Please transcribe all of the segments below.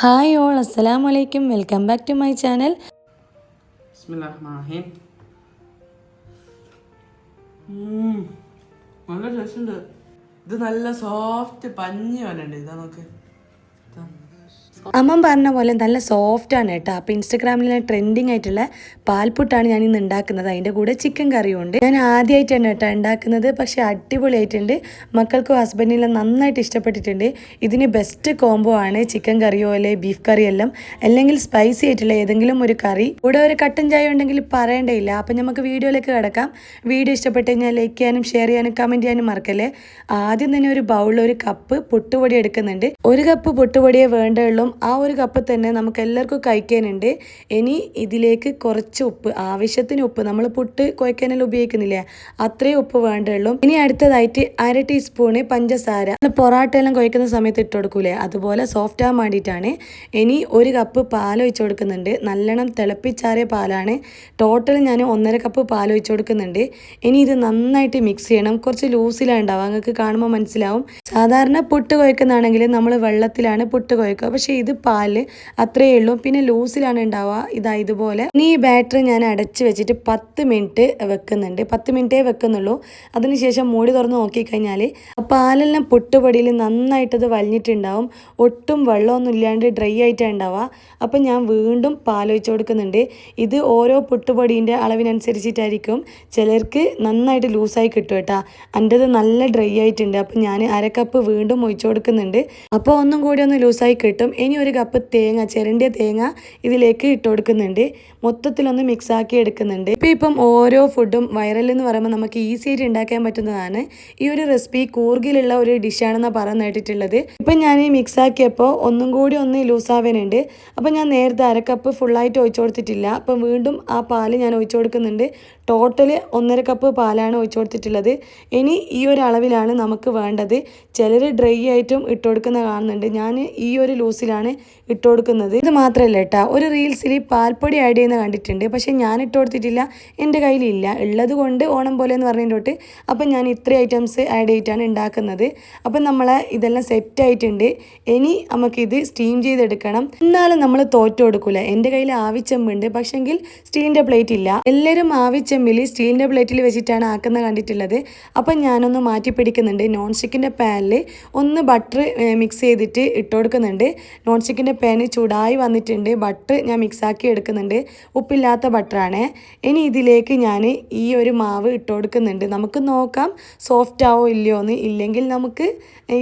Hi all, അസ്സലാമു അലൈക്കും. Welcome back to my channel. ബിസ്മില്ലാഹിർറഹ്മാനിർറഹീം. നല്ല ടേസ്റ്റ് ഉണ്ട്. ഇത് നല്ല സോഫ്റ്റ് പഞ്ഞി പോലെ ഉണ്ട്. ഇതാ നോക്ക്. അമ്മ പറഞ്ഞ പോലെ നല്ല സോഫ്റ്റ് ആണ് കേട്ടോ. അപ്പോൾ ഇൻസ്റ്റഗ്രാമിൽ ട്രെൻഡിങ് ആയിട്ടുള്ള പാൽപുട്ടാണ് ഞാൻ ഇന്ന് ഉണ്ടാക്കുന്നത്. അതിൻ്റെ കൂടെ ചിക്കൻ കറിയും ഉണ്ട്. ഞാൻ ആദ്യമായിട്ടാണ് കേട്ടോ ഉണ്ടാക്കുന്നത്. പക്ഷേ അടിപൊളിയായിട്ടുണ്ട്. മക്കൾക്കും ഹസ്ബൻഡിനും നന്നായിട്ട് ഇഷ്ടപ്പെട്ടിട്ടുണ്ട്. ഇതിന് ബെസ്റ്റ് കോംബോ ആണ് ചിക്കൻ കറിയോ അല്ലെങ്കിൽ ബീഫ് കറിയോ എല്ലാം, അല്ലെങ്കിൽ സ്പൈസി ആയിട്ടുള്ള ഏതെങ്കിലും ഒരു കറി. കൂടെ ഒരു കട്ടൻ ചായ ഉണ്ടെങ്കിൽ പറയേണ്ടയില്ല. അപ്പം നമുക്ക് വീഡിയോയിലേക്ക് കിടക്കാം. വീഡിയോ ഇഷ്ടപ്പെട്ട് കഴിഞ്ഞാൽ ലൈക്ക് ചെയ്യാനും ഷെയർ ചെയ്യാനും കമൻറ്റ് ചെയ്യാനും മറക്കല്ലേ. ആദ്യം തന്നെ ഒരു ബൗളിൽ ഒരു കപ്പ് പുട്ടുപൊടി എടുക്കുന്നുണ്ട്. ഒരു കപ്പ് പുട്ടുപൊടിയെ വേണ്ടുള്ളൂ. ആ ഒരു കപ്പ് തന്നെ നമുക്ക് എല്ലാവർക്കും കഴിക്കാനുണ്ട്. ഇനി ഇതിലേക്ക് കുറച്ച് ഉപ്പ്, ആവശ്യത്തിന് ഉപ്പ്, നമ്മൾ പുട്ട് കുഴക്കാനെല്ലാം ഉപയോഗിക്കുന്നില്ലേ, അത്രയും ഉപ്പ് വേണ്ടുള്ളൂ. ഇനി അടുത്തതായിട്ട് 1/2 ടീസ്പൂണ് പഞ്ചസാര. പൊറാട്ട എല്ലാം കുഴക്കുന്ന സമയത്ത് ഇട്ട് കൊടുക്കൂലേ, അതുപോലെ സോഫ്റ്റ് ആകാൻ വേണ്ടിയിട്ടാണ്. ഇനി ഒരു കപ്പ് പാൽ ഒഴിച്ച് കൊടുക്കുന്നുണ്ട്. നല്ലോണം തിളപ്പിച്ചാറിയ പാലാണ്. ടോട്ടൽ ഞാൻ 1.5 കപ്പ് പാൽ ഒഴിച്ച് കൊടുക്കുന്നുണ്ട്. ഇനി ഇത് നന്നായിട്ട് മിക്സ് ചെയ്യണം. കുറച്ച് ലൂസിലാണ് ഉണ്ടാവുക, നിങ്ങൾക്ക് കാണുമ്പോൾ മനസ്സിലാവും. സാധാരണ പുട്ട് കുഴക്കുന്നതാണെങ്കിൽ നമ്മൾ വെള്ളത്തിലാണ് പുട്ട് കുഴക്കുക, പക്ഷേ ഇത് പാല് അത്രയേ ഉള്ളൂ. പിന്നെ ലൂസിലാണ് ഉണ്ടാവുക. ഇതുപോലെ. ഇനി ഈ ബാറ്റർ ഞാൻ അടച്ച് വെച്ചിട്ട് 10 മിനിറ്റ് വെക്കുന്നുണ്ട്. 10 മിനിറ്റേ വെക്കുന്നുള്ളൂ. അതിനുശേഷം മൂടി തുറന്ന് നോക്കിക്കഴിഞ്ഞാൽ പാലെല്ലാം പുട്ടുപൊടിയിൽ നന്നായിട്ടത് വലിഞ്ഞിട്ടുണ്ടാവും. ഒട്ടും വെള്ളമൊന്നും ഇല്ലാണ്ട് ഡ്രൈ ആയിട്ടാണ് ഉണ്ടാവുക. അപ്പം ഞാൻ വീണ്ടും പാലൊഴിച്ച് കൊടുക്കുന്നുണ്ട്. ഇത് ഓരോ പുട്ടുപൊടീൻ്റെ അളവിനനുസരിച്ചിട്ടായിരിക്കും. ചിലർക്ക് നന്നായിട്ട് ലൂസായി കിട്ടും കേട്ടോ. എൻ്റെത് നല്ല ഡ്രൈ ആയിട്ടുണ്ട്. അപ്പം ഞാൻ 1/2 കപ്പ് വീണ്ടും ഒഴിച്ച് കൊടുക്കുന്നുണ്ട്. അപ്പോൾ ഒന്നും കൂടി ഒന്ന് ലൂസായി കിട്ടും. ഇനി ഒരു കപ്പ് തേങ്ങ, ചിരണ്ടിയ തേങ്ങ ഇതിലേക്ക് ഇട്ട് കൊടുക്കുന്നുണ്ട്. മൊത്തത്തിലൊന്ന് മിക്സ് ആക്കി എടുക്കുന്നുണ്ട്. ഇപ്പം ഓരോ ഫുഡും വൈറൽ എന്ന് പറയുമ്പോൾ നമുക്ക് ഈസി ആയിട്ട് ഉണ്ടാക്കാൻ പറ്റുന്നതാണ്. ഈ ഒരു റെസിപ്പി കൂർഗിലുള്ള ഒരു ഡിഷാണെന്നാണ് പറഞ്ഞു കേട്ടിട്ടുള്ളത്. ഇപ്പം ഞാൻ ഈ മിക്സ് ആക്കിയപ്പോൾ ഒന്നും കൂടി ഒന്ന് ലൂസാവാനുണ്ട്. അപ്പം ഞാൻ നേരത്തെ 1/2 കപ്പ് ഫുള്ളായിട്ട് ഒഴിച്ചു കൊടുത്തിട്ടില്ല. അപ്പം വീണ്ടും ആ പാല് ഞാൻ ഒഴിച്ചു കൊടുക്കുന്നുണ്ട്. ടോട്ടൽ 1.5 കപ്പ് പാലാണ് ഒഴിച്ചു കൊടുത്തിട്ടുള്ളത്. ഇനി ഈ ഒരു അളവിലാണ് നമുക്ക് വേണ്ടത്. ചിലർ ഡ്രൈ ആയിട്ടും ഇട്ട് കൊടുക്കുന്ന കാണുന്നുണ്ട്. ഞാൻ ഈ ഒരു ലൂസിലാണ് ഇട്ട് കൊടുക്കുന്നത്. ഇത് മാത്രമല്ല കേട്ടോ, ഒരു റീൽസിൽ പാൽപ്പൊടി ആഡ് ചെയ്യുന്ന കണ്ടിട്ടുണ്ട്. പക്ഷേ ഞാൻ ഇട്ട് കൊടുത്തിട്ടില്ല, എൻ്റെ കയ്യിലില്ല. ഉള്ളത് കൊണ്ട് ഓണം പോലെ എന്ന് പറഞ്ഞിട്ട് അപ്പം ഞാൻ ഇത്രയും ഐറ്റംസ് ആഡ് ചെയ്തിട്ടാണ് ഉണ്ടാക്കുന്നത്. അപ്പം നമ്മളെ ഇതെല്ലാം സെറ്റ് ആയിട്ടുണ്ട്. ഇനി നമുക്കിത് സ്റ്റീം ചെയ്തെടുക്കണം. എന്നാലും നമ്മൾ തോറ്റു കൊടുക്കില്ല. എൻ്റെ കയ്യിൽ ആവിച്ചെമ്പുണ്ട്, പക്ഷെങ്കിൽ സ്റ്റീലിൻ്റെ പ്ലേറ്റ് ഇല്ല. എല്ലാവരും ആവിച്ചെമ്പിൽ സ്റ്റീലിൻ്റെ പ്ലേറ്റിൽ വെച്ചിട്ടാണ് ആക്കുന്നത് കണ്ടിട്ടുള്ളത്. അപ്പം ഞാനൊന്ന് മാറ്റി പിടിക്കുന്നുണ്ട്. നോൺ സ്റ്റിക്കിൻ്റെ പാനിൽ ഒന്ന് ബട്ടർ മിക്സ് ചെയ്തിട്ട് ഇട്ട് കൊടുക്കുന്നുണ്ട്. നോൺ സ്റ്റിക്കിൻ്റെ പാന് ചൂടായി വന്നിട്ടുണ്ട്. ബട്ടർ ഞാൻ മിക്സാക്കി എടുക്കുന്നുണ്ട്. ഉപ്പില്ലാത്ത ബട്ടറാണ്. ഇനി ഇതിലേക്ക് ഞാൻ ഈ ഒരു മാവ് ഇട്ട് കൊടുക്കുന്നുണ്ട്. നമുക്ക് നോക്കാം സോഫ്റ്റ് ആവോ ഇല്ലയോ എന്ന്. ഇല്ലെങ്കിൽ നമുക്ക്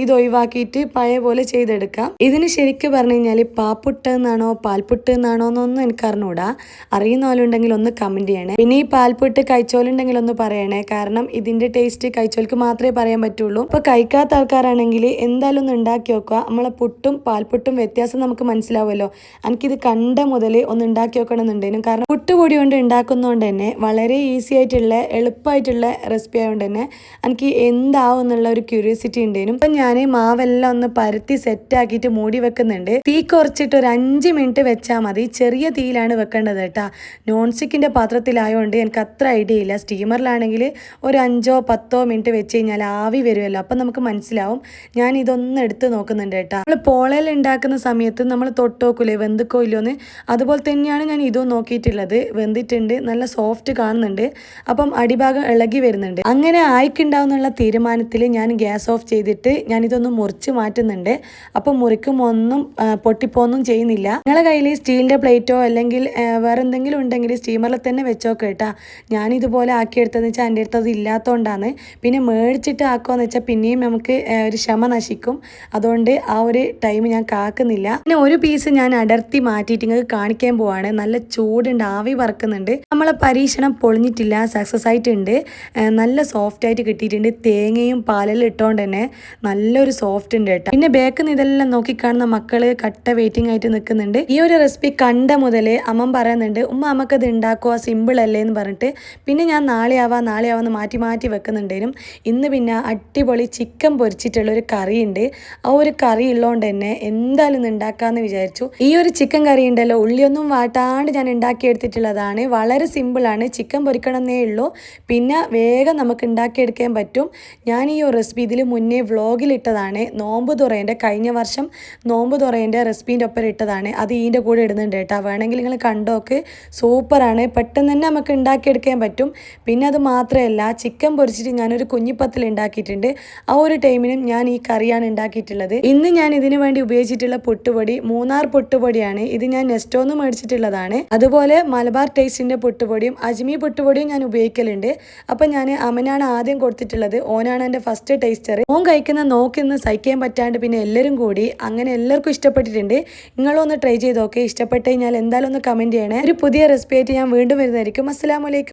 ഇത് ഒഴിവാക്കിയിട്ട് പഴയ പോലെ ചെയ്തെടുക്കാം. ഇതിന് ശരിക്കും പറഞ്ഞു കഴിഞ്ഞാൽ പാപ്പുട്ട് എന്നാണോ പാൽപുട്ട് എന്നാണോ എന്നൊന്നും എനിക്ക് അറിഞ്ഞൂടാ. അറിയുന്ന പോലെ ഉണ്ടെങ്കിൽ ഒന്ന് കമൻറ്റ് ചെയ്യണേ. പിന്നെ ഈ പാൽപുട്ട് കഴിച്ചോലുണ്ടെങ്കിൽ ഒന്ന് പറയണേ. കാരണം ഇതിൻ്റെ ടേസ്റ്റ് കഴിച്ചോൽക്ക് മാത്രമേ പറയാൻ പറ്റുള്ളൂ. ഇപ്പോൾ കഴിക്കാത്ത ആൾക്കാരാണെങ്കിൽ എന്തായാലും ഒന്ന് ഉണ്ടാക്കി നോക്കുക. നമ്മളെ പുട്ടും പാൽപുട്ടും വ്യത്യാസം നമുക്ക് മനസ്സിലാവുമല്ലോ. എനിക്കിത് കണ്ട മുതൽ ഒന്ന് ഉണ്ടാക്കി വെക്കണമെന്നുണ്ടേനും. കാരണം പുട്ടുപൊടി കൊണ്ട് ഉണ്ടാക്കുന്നതുകൊണ്ട് തന്നെ വളരെ ഈസി ആയിട്ടുള്ള എളുപ്പമായിട്ടുള്ള റെസിപ്പി ആയതുകൊണ്ട് തന്നെ എനിക്ക് എന്താവും എന്നുള്ള ഒരു ക്യൂരിയോസിറ്റി ഉണ്ടേനും. അപ്പം ഞാൻ മാവെല്ലാം ഒന്ന് പരത്തി സെറ്റാക്കിയിട്ട് മൂടി വെക്കുന്നുണ്ട്. തീ കുറച്ചിട്ട് ഒരു 5 മിനിറ്റ് വെച്ചാൽ മതി. ചെറിയ തീയിലാണ് വെക്കേണ്ടത് കേട്ടോ. നോൺ സ്റ്റിക്കിൻ്റെ പാത്രത്തിലായതുകൊണ്ട് എനിക്ക് അത്ര ഐഡിയ ഇല്ല. സ്റ്റീമറിലാണെങ്കിൽ ഒരു 5-10 മിനിറ്റ് വെച്ച് കഴിഞ്ഞാൽ ആവി വരുമല്ലോ. അപ്പം നമുക്ക് മനസ്സിലാവും. ഞാൻ ഇതൊന്ന് എടുത്ത് നോക്കുന്നുണ്ട് കേട്ടോ. നമ്മൾ പോളയിൽ ഉണ്ടാക്കുന്ന സമയത്ത് നമ്മൾ തൊട്ട് നോക്കൂലേ വെന്തിക്കോ ഇല്ലയോന്ന്, അതുപോലെ തന്നെയാണ് ഞാൻ ഇതും നോക്കിയിട്ടുള്ളത്. വെന്തിട്ടുണ്ട്, നല്ല സോഫ്റ്റ് കാണുന്നുണ്ട്. അപ്പം അടിഭാഗം ഇളകി വരുന്നുണ്ട്. അങ്ങനെ ആയിക്കുണ്ടാവുന്നുള്ള തീരുമാനത്തിൽ ഞാൻ ഗ്യാസ് ഓഫ് ചെയ്തിട്ട് ഞാനിതൊന്ന് മുറിച്ച് മാറ്റുന്നുണ്ട്. അപ്പം മുറിക്കുമ്പോൾ ഒന്നും പൊട്ടിപ്പോന്നും ചെയ്യുന്നില്ല. നിങ്ങളുടെ കയ്യിൽ സ്റ്റീലിൻ്റെ പ്ലേറ്റോ അല്ലെങ്കിൽ വേറെ എന്തെങ്കിലും ഉണ്ടെങ്കിൽ സ്റ്റീമറിൽ തന്നെ വെച്ചോക്കെ കേട്ടോ. ഞാനിതുപോലെ ആക്കിയെടുത്തതെന്ന് വെച്ചാൽ എൻ്റെ അടുത്ത് അത് ഇല്ലാത്തതുകൊണ്ടാണ്. പിന്നെ മേടിച്ചിട്ട് ആക്കുമെന്ന് വെച്ചാൽ പിന്നെയും നമുക്ക് ഒരു ക്ഷമ നശിക്കും. അതുകൊണ്ട് ആ ഒരു ടൈം ഞാൻ കാക്കുന്നില്ല. പിന്നെ ഒരു പീസ് ഞാൻ അടർത്തി മാറ്റിയിട്ട് നിങ്ങൾക്ക് കാണിക്കാൻ പോവാണ്. നല്ല ചൂടുണ്ട്, ആവി പറക്കുന്നുണ്ട്. നമ്മളെ പരീക്ഷണം പൊളിഞ്ഞിട്ടില്ല, സക്സസ് ആയിട്ടുണ്ട്. നല്ല സോഫ്റ്റ് ആയിട്ട് കിട്ടിയിട്ടുണ്ട്. തേങ്ങയും പാലെല്ലാം ഇട്ടുകൊണ്ട് തന്നെ നല്ലൊരു സോഫ്റ്റ് ഉണ്ട് കേട്ടോ. പിന്നെ ബേക്കിൽ നിന്ന് ഇതെല്ലാം നോക്കിക്കാണുന്ന മക്കള് കട്ട വെയിറ്റിംഗ് ആയിട്ട് നിൽക്കുന്നുണ്ട്. ഈ ഒരു റെസിപ്പി കണ്ട മുതലേ അമ്മ പറയുന്നുണ്ട്, ഉമ്മ നമുക്കത് ഉണ്ടാക്കുക, സിമ്പിൾ അല്ലേ എന്ന് പറഞ്ഞിട്ട്. പിന്നെ ഞാൻ നാളെ ആവാന്ന് മാറ്റി വെക്കുന്നുണ്ടേനും. ഇന്ന് പിന്നെ അടിപൊളി ചിക്കൻ പൊരിച്ചിട്ടുള്ള ഒരു കറിയുണ്ട്. ആ ഒരു കറി ഉള്ളതുകൊണ്ട് തന്നെ എന്തായാലും ഉണ്ടാക്കാമെന്ന് വിചാരിച്ചു. ഈ ഒരു ചിക്കൻ കറി ഉണ്ടല്ലോ, ഉള്ളിയൊന്നും വാട്ടാണ്ട് ഞാൻ ഉണ്ടാക്കിയെടുത്തിട്ടുള്ളതാണ്. വളരെ സിമ്പിളാണ്, ചിക്കൻ പൊരിക്കണമെന്നേ ഉള്ളൂ, പിന്നെ വേഗം നമുക്ക് ഉണ്ടാക്കിയെടുക്കാൻ പറ്റും. ഞാൻ ഈ ഒരു റെസിപ്പി ഇതിൽ മുന്നേ വ്ളോഗിലിട്ടതാണ്. നോമ്പ് തുറേൻ്റെ കഴിഞ്ഞ വർഷം നോമ്പ് തുറേൻ്റെ റെസിപ്പീൻ്റെ ഒപ്പം ഇട്ടതാണ്. അത് ഇതിൻ്റെ കൂടെ ഇടുന്നുണ്ട് കേട്ടോ. വേണമെങ്കിൽ നിങ്ങൾ കണ്ടോക്ക്, സൂപ്പറാണ്, പെട്ടെന്ന് തന്നെ നമുക്ക് ഉണ്ടാക്കിയെടുക്കാൻ പറ്റും. പിന്നെ അത് മാത്രമല്ല, ചിക്കൻ പൊരിച്ചിട്ട് ഞാനൊരു കുഞ്ഞിപ്പത്തിൽ ഉണ്ടാക്കിയിട്ടുണ്ട്. ആ ഒരു ടൈമിനും ഞാൻ ഈ കറിയാണ് ഉണ്ടാക്കിയിട്ടുള്ളത്. ഇന്ന് ഞാൻ ഇതിനു വേണ്ടി ഉപയോഗിച്ചിട്ടുള്ള പുട്ടുപൊടി മൂന്നാർ പുട്ടുപൊടിയാണ്. ഇത് ഞാൻ നെസ്റ്റോന്ന് മേടിച്ചിട്ടുള്ളതാണ്. അതുപോലെ മലബാർ ടേസ്റ്റിൻ്റെ പുട്ടുപൊടിയും അജ്മി പുട്ടുപൊടിയും ഞാൻ ഉപയോഗിക്കലുണ്ട്. അപ്പം ഞാൻ അമനാണ് ആദ്യം കൊടുത്തിട്ടുള്ളത്. ഓനാണ് എൻ്റെ ഫസ്റ്റ് ടേസ്റ്റർ. ഓൻ കഴിക്കുന്ന നോക്കിന്ന് സഹിക്കാൻ പറ്റാണ്ട് പിന്നെ എല്ലാവരും കൂടി അങ്ങനെ എല്ലാവർക്കും ഇഷ്ടപ്പെട്ടിട്ടുണ്ട്. നിങ്ങളൊന്ന് ട്രൈ ചെയ്ത് നോക്കി. ഇഷ്ടപ്പെട്ട് കഴിഞ്ഞാൽ എന്തായാലും ഒന്ന് കമൻറ്റ് ചെയ്യണേ. ഒരു പുതിയ റെസിപ്പി ആയിട്ട് ഞാൻ വീണ്ടും വരുന്നതായിരിക്കും. അസ്സലാമു അലൈക്കും.